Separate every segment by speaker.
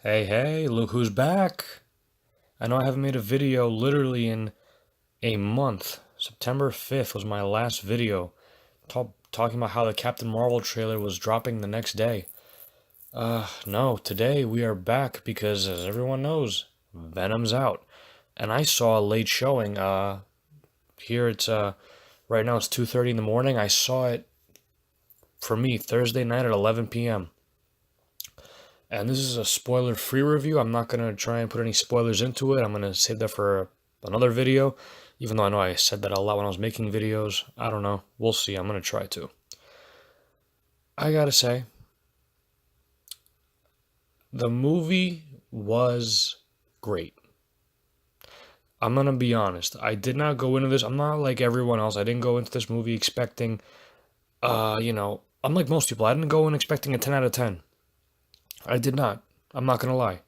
Speaker 1: Hey, hey, look who's back. I know I haven't made a video literally in a month. September 5th was my last video talking about how the Captain Marvel trailer was dropping the next day. No, today we are back because, as everyone knows, Venom's out. And I saw a late showing. Here it's, right now it's 2:30 in the morning. I saw it, for me, Thursday night at 11 p.m. And this is a spoiler-free review. I'm not going to try and put any spoilers into it. I'm going to save that for another video, even though I know I said that a lot when I was making videos. I don't know. We'll see. I'm going to try to. I gotta say, the movie was great. I'm going to be honest. I did not go into this. I'm not like everyone else. I didn't go into this movie expecting, unlike most people, I didn't go in expecting a 10 out of 10. I did not. I'm not going to lie.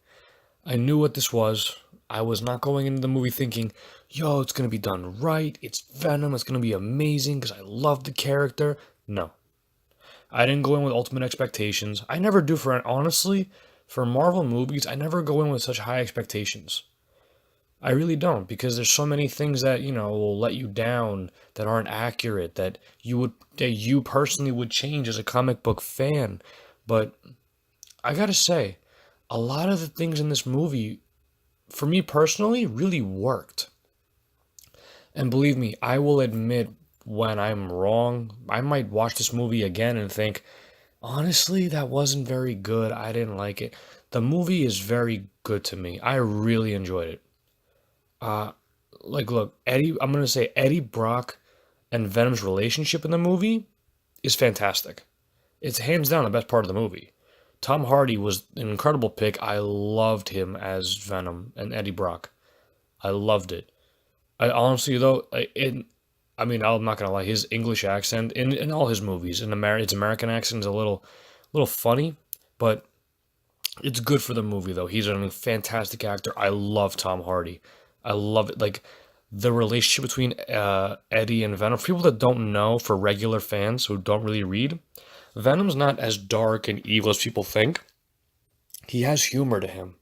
Speaker 1: I knew what this was. I was not going into the movie thinking, yo, it's going to be done right. It's Venom. It's going to be amazing because I love the character. No. I didn't go in with ultimate expectations. I never do honestly, for Marvel movies, I never go in with such high expectations. I really don't because there's so many things that, will let you down that aren't accurate that you personally would change as a comic book fan. But I got to say, a lot of the things in this movie for me personally, really worked. And believe me, I will admit when I'm wrong. I might watch this movie again and think, honestly, that wasn't very good. I didn't like it. The movie is very good to me. I really enjoyed it. Uh, look, I'm gonna say Eddie Brock and Venom's relationship in the movie is fantastic. It's hands down the best part of the movie. Tom Hardy was an incredible pick. I loved him as Venom and Eddie Brock. I loved it. I honestly though, I'm not gonna lie. His English accent in all his movies, his American accent is a little funny, but it's good for the movie though. He's a fantastic actor. I love Tom Hardy. I love it. Like the relationship between Eddie and Venom. For people that don't know, for regular fans who don't really read, Venom's not as dark and evil as people think. He has humor to him.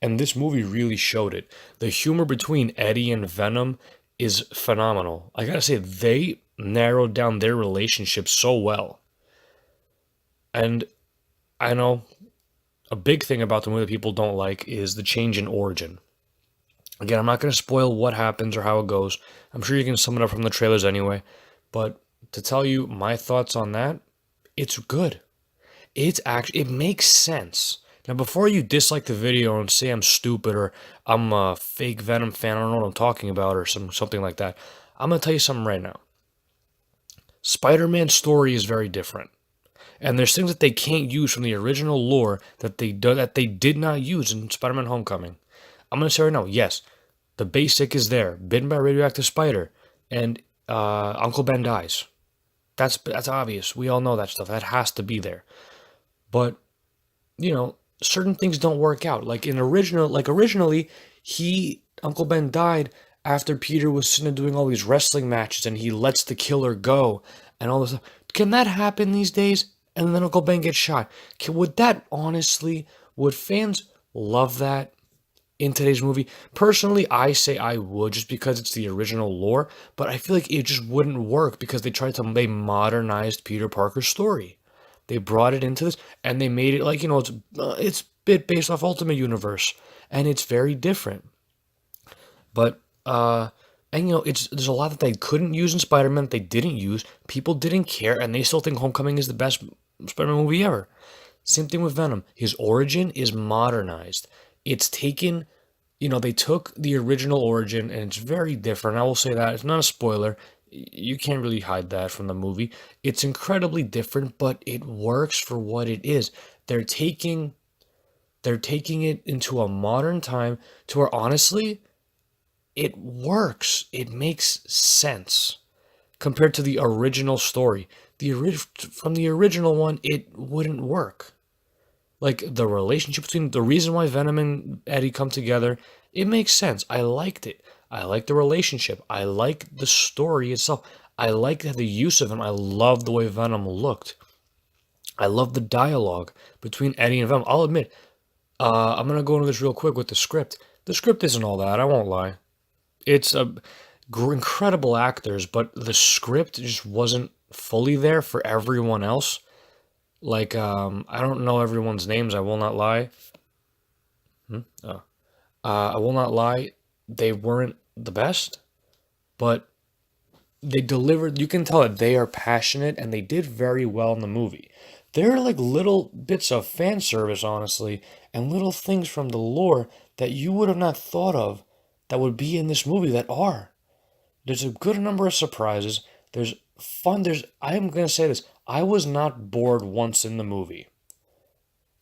Speaker 1: And this movie really showed it. The humor between Eddie and Venom is phenomenal. I gotta say, they narrowed down their relationship so well. And I know a big thing about the movie that people don't like is the change in origin. Again, I'm not gonna spoil what happens or how it goes. I'm sure you can sum it up from the trailers anyway. But to tell you my thoughts on that, it's good. It makes sense. Now, before you dislike the video and say I'm stupid or I'm a fake Venom fan, I don't know what I'm talking about or something like that. I'm gonna tell you something right now. Spider-Man's story is very different, and there's things that they can't use from the original lore that they did not use in Spider-Man: Homecoming. I'm gonna say right now, yes, the basic is there, bitten by a radioactive spider, and Uncle Ben dies. That's obvious. We all know that stuff. That has to be there. But certain things don't work out. Originally, Uncle Ben died after Peter was sitting doing all these wrestling matches and he lets the killer go and all this stuff. Can that happen these days? And then Uncle Ben gets shot. Would fans love that in today's movie? Personally, I say I would just because it's the original lore, but I feel like it just wouldn't work because they modernized Peter Parker's story. They brought it into this, and they made it like it's bit based off Ultimate Universe, and it's very different. But and it's there's a lot that they couldn't use in Spider-Man that they didn't use. People didn't care, and they still think Homecoming is the best Spider-Man movie ever. Same thing with Venom. His origin is modernized. It's taken, they took the original origin, and it's very different. I will say that it's not a spoiler. You can't really hide that from the movie. It's incredibly different, but it works for what it is. They're taking they're taking it into a modern time to where honestly, it works. It makes sense compared to the original story. From the original one, it wouldn't work. Like the relationship between the reason why Venom and Eddie come together, it makes sense. I liked it. I like the relationship. I like the story itself. I like the use of him. I love the way Venom looked. I love the dialogue between Eddie and Venom. I'll admit, I'm gonna go into this real quick with the script. The script isn't all that, I won't lie. It's a incredible actors, but the script just wasn't fully there for everyone else. Like, I don't know everyone's names, I will not lie. Hmm? Oh. I will not lie, they weren't the best, but they delivered. You can tell that they are passionate and they did very well in the movie. There are like little bits of fan service, honestly, and little things from the lore that you would have not thought of that would be in this movie that are. There's a good number of surprises. There's fun. I am going to say this. I was not bored once in the movie.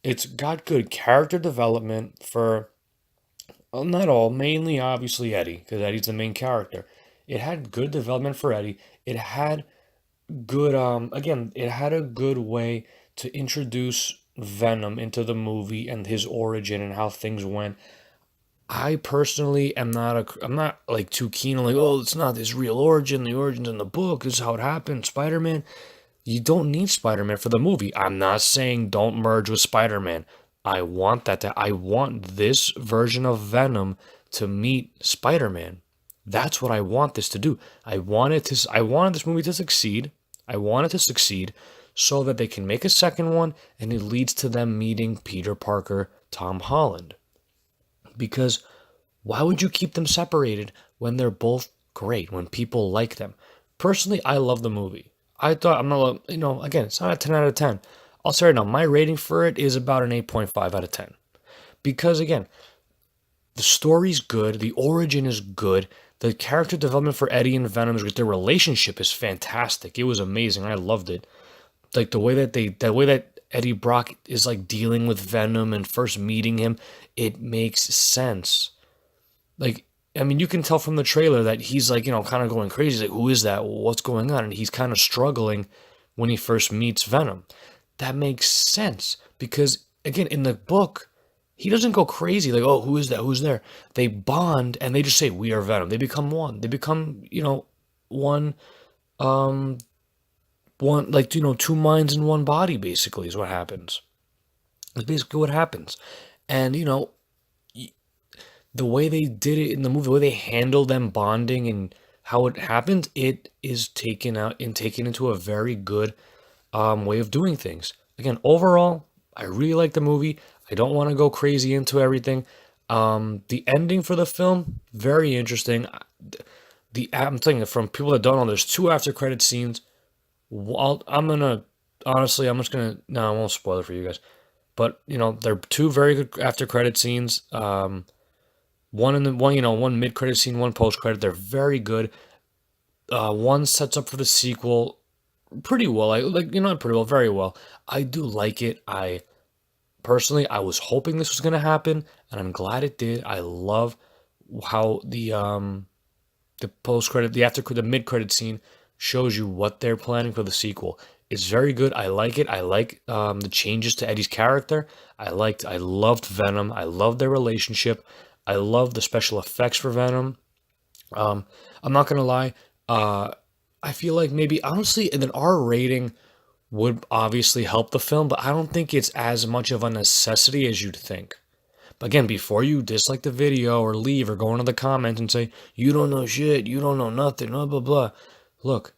Speaker 1: It's got good character development for, well, not all, mainly obviously Eddie, because Eddie's the main character. It had good development for Eddie. It had good, again, it had a good way to introduce Venom into the movie and his origin and how things went. I personally I'm not like too keen on like, oh, it's not his real origin. The origin's in the book. This is how it happened. Spider-Man. You don't need Spider-Man for the movie. I'm not saying don't merge with Spider-Man. I want this version of Venom to meet Spider-Man. That's what I want this to do. I wanted this movie to succeed. I want it to succeed so that they can make a second one and it leads to them meeting Peter Parker, Tom Holland. Because why would you keep them separated when they're both great, when people like them? Personally, I love the movie. I thought, I'm not, again, it's not a 10 out of 10. I'll say right now, my rating for it is about an 8.5 out of 10. Because again, the story's good, the origin is good, the character development for Eddie and Venom is great, their relationship is fantastic. It was amazing. I loved it. Like the way that Eddie Brock is like dealing with Venom and first meeting him, it makes sense. Like, I mean, you can tell from the trailer that he's like, kind of going crazy. He's like, who is that? What's going on? And he's kind of struggling when he first meets Venom. That makes sense because, again, in the book, he doesn't go crazy like, oh, who is that? Who's there? They bond and they just say, we are Venom. They become one. They become, one, um, one, like, two minds in one body, basically, is what happens. That's basically what happens. And, the way they did it in the movie, the way they handle them bonding and how it happened, it is taken out and taken into a very good way of doing things. Again, overall, I really like the movie. I don't want to go crazy into everything. The ending for the film, very interesting. I'm telling you, from people that don't know, there's two after credit scenes. I'm gonna honestly, I'm just gonna no, I won't spoil it for you guys. But they're two very good after credit scenes. One in the one, one mid credit scene, one post credit. They're very good. One sets up for the sequel pretty well. Not pretty well, very well. I do like it. I personally, I was hoping this was gonna happen, and I'm glad it did. I love how the post credit, the mid credit scene shows you what they're planning for the sequel. It's very good. I like it. I like the changes to Eddie's character. I loved Venom. I loved their relationship. I love the special effects for Venom. Um, I'm not gonna lie. Uh, I feel like maybe honestly, an R rating would obviously help the film, but I don't think it's as much of a necessity as you'd think. But again, before you dislike the video or leave or go into the comments and say, you don't know shit, you don't know nothing, blah, blah, blah. Look,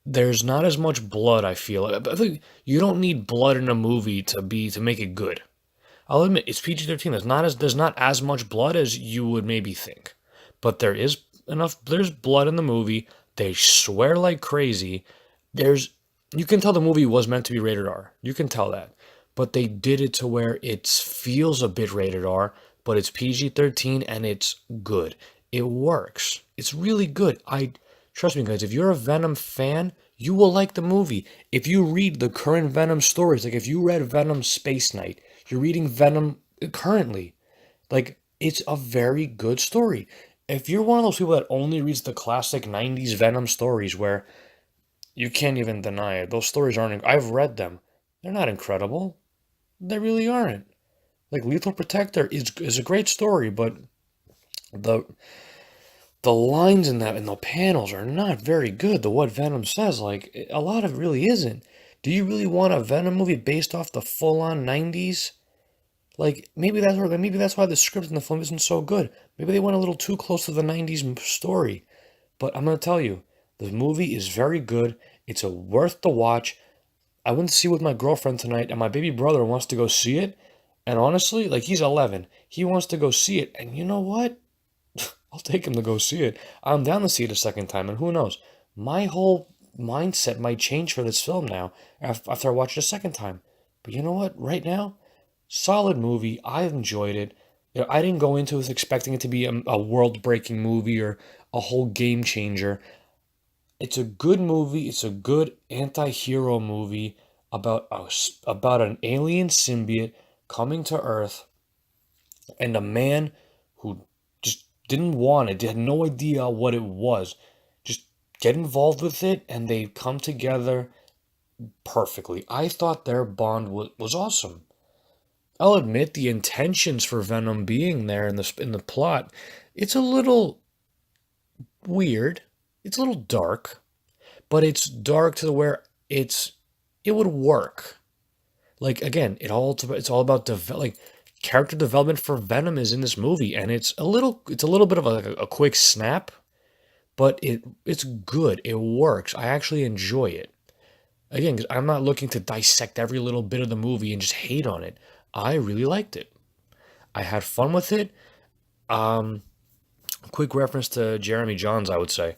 Speaker 1: there's not as much blood, I feel. I think you don't need blood in a movie to make it good. I'll admit, it's PG-13. There's not as much blood as you would maybe think. But there's blood in the movie. They swear like crazy. You can tell the movie was meant to be rated R. You can tell that. But they did it to where it feels a bit rated R, but it's PG-13 and it's good. It works. It's really good. Trust me, guys, if you're a Venom fan, you will like the movie. If you read the current Venom stories, like if you read Venom Space Knight, you're reading Venom currently. Like, it's a very good story. If you're one of those people that only reads the classic 90s Venom stories where you can't even deny it, those stories aren't, I've read them. They're not incredible. They really aren't. Like Lethal Protector is a great story, but the the lines in that and the panels are not very good. The what Venom says, like a lot of it really isn't. Do you really want a Venom movie based off the full-on 90s? Like maybe that's why the script in the film isn't so good. Maybe they went a little too close to the '90s story. But I'm gonna tell you, the movie is very good. It's a worth the watch. I went to see it with my girlfriend tonight, and my baby brother wants to go see it. And honestly, like he's 11, he wants to go see it. And you know what? I'll take him to go see it. I'm down to see it a second time, and who knows? My whole mindset might change for this film now after I watch it a second time. But you know what? Right now, solid movie. I enjoyed it. You know, I didn't go into it expecting it to be a world-breaking movie or a whole game changer. It's a good movie. It's a good anti-hero movie about an alien symbiote coming to Earth and a man who just didn't want it, had no idea what it was. Just get involved with it and they come together perfectly. I thought their bond was awesome. I'll admit the intentions for Venom being there in the plot, it's a little weird. It's a little dark, but it's dark to where it would work. Like again, it's all about like character development for Venom is in this movie, and it's a little bit of a quick snap, but it's good. It works. I actually enjoy it. Again, 'cause I'm not looking to dissect every little bit of the movie and just hate on it. I really liked it. I had fun with it. Um, Quick reference to Jeremy Johns, I would say.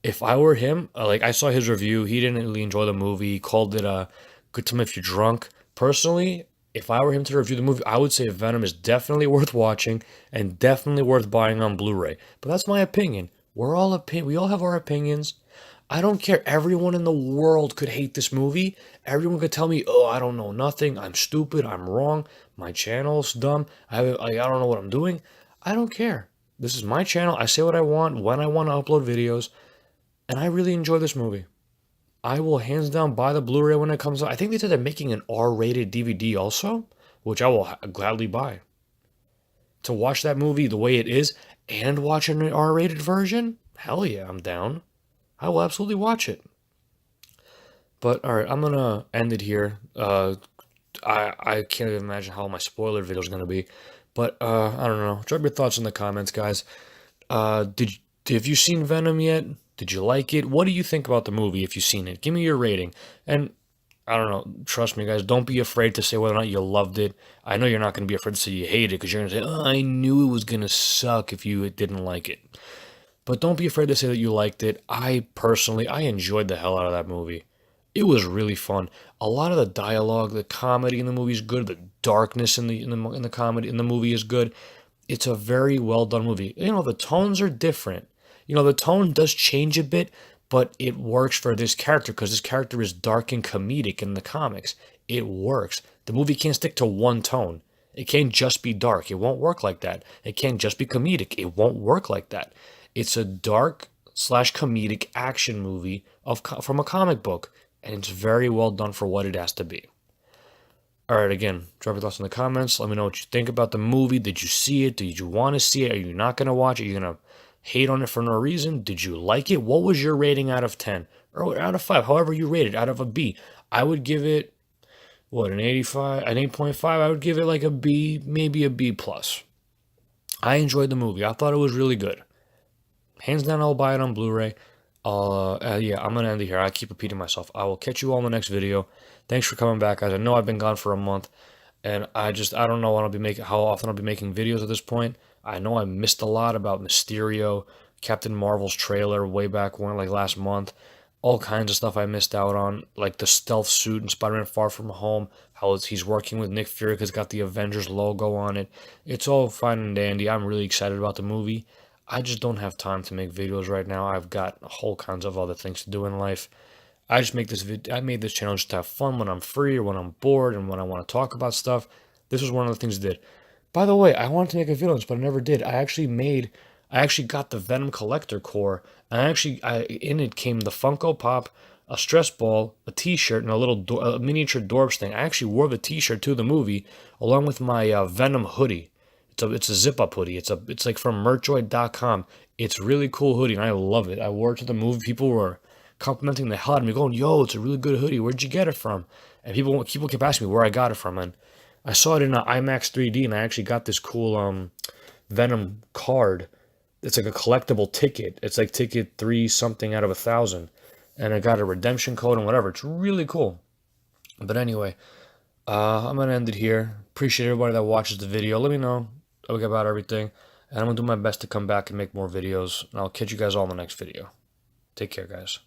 Speaker 1: If I were him, like I saw his review, he didn't really enjoy the movie. He called it a good time if you're drunk. Personally, if I were him to review the movie, I would say Venom is definitely worth watching and definitely worth buying on Blu-ray. But that's my opinion. We all have our opinions. I don't care. Everyone in the world could hate this movie. Everyone could tell me, "Oh, I don't know nothing. I'm stupid. I'm wrong. My channel's dumb. I don't know what I'm doing." I don't care. This is my channel. I say what I want when I want to upload videos, and I really enjoy this movie. I will hands down buy the Blu-ray when it comes out. I think they said they're making an R-rated DVD also, which I will gladly buy. To watch that movie the way it is and watch an R-rated version? Hell yeah, I'm down. I will absolutely watch it. But all right, I'm gonna end it here. I can't even imagine how my spoiler video is gonna be. But I don't know. Drop your thoughts in the comments, guys. Did have you seen Venom yet? Did you like it? What do you think about the movie if you've seen it? Give me your rating. And I don't know. Trust me, guys. Don't be afraid to say whether or not you loved it. I know you're not going to be afraid to say you hate it because you're going to say, "Oh, I knew it was going to suck if you didn't like it." But don't be afraid to say that you liked it. I enjoyed the hell out of that movie. It was really fun. A lot of the dialogue, the comedy in the movie is good. The darkness in the comedy in the movie is good. It's a very well done movie. You know, the tones are different. You know, the tone does change a bit, but it works for this character because this character is dark and comedic in the comics. It works. The movie can't stick to one tone. It can't just be dark. It won't work like that. It can't just be comedic. It won't work like that. It's a dark slash comedic action movie from a comic book, and it's very well done for what it has to be. All right, again, drop your thoughts in the comments. Let me know what you think about the movie. Did you see it? Did you want to see it? Are you not going to watch it? Are you going to hate on it for no reason? Did you like it? What was your rating out of 10? Or out of 5, however you rate it, out of a B? I would give it, what, an 85, an 8.5? I would give it like a B, maybe a B plus. I enjoyed the movie. I thought it was really good. Hands down, I'll buy it on Blu-ray. Yeah, I'm gonna end it here. I keep repeating myself. I will catch you all in the next video. Thanks for coming back, guys. I know I've been gone for a month, and I don't know when I'll be making, how often I'll be making videos at this point. I know I missed a lot about Mysterio, Captain Marvel's trailer way back when, like last month. All kinds of stuff I missed out on, like the stealth suit in Spider-Man Far From Home, how he's working with Nick Fury because it's got the Avengers logo on it. It's all fine and dandy. I'm really excited about the movie. I just don't have time to make videos right now. I've got whole kinds of other things to do in life. I made this channel just to have fun when I'm free or when I'm bored and when I want to talk about stuff. This was one of the things I did. By the way, I wanted to make a video on this, but I never did. I actually got the Venom collector core, and in it came the Funko Pop, a stress ball, a T-shirt, and a miniature Dorbs thing. I actually wore the T-shirt to the movie along with my Venom hoodie. It's a zip up hoodie. It's like from merchoid.com. It's really cool hoodie, and I love it. I wore it to the movie. People were complimenting the hell out of me, going, "Yo, it's a really good hoodie. Where'd you get it from?" And people kept asking me where I got it from, and I saw it in an IMAX 3D, and I actually got this cool Venom card. It's like a collectible ticket. It's like ticket 3 something out of 1,000, and I got a redemption code and whatever. It's really cool. But anyway, I'm gonna end it here. Appreciate everybody that watches the video. Let me know about everything, and I'm gonna do my best to come back and make more videos. And I'll catch you guys all in the next video. Take care, guys.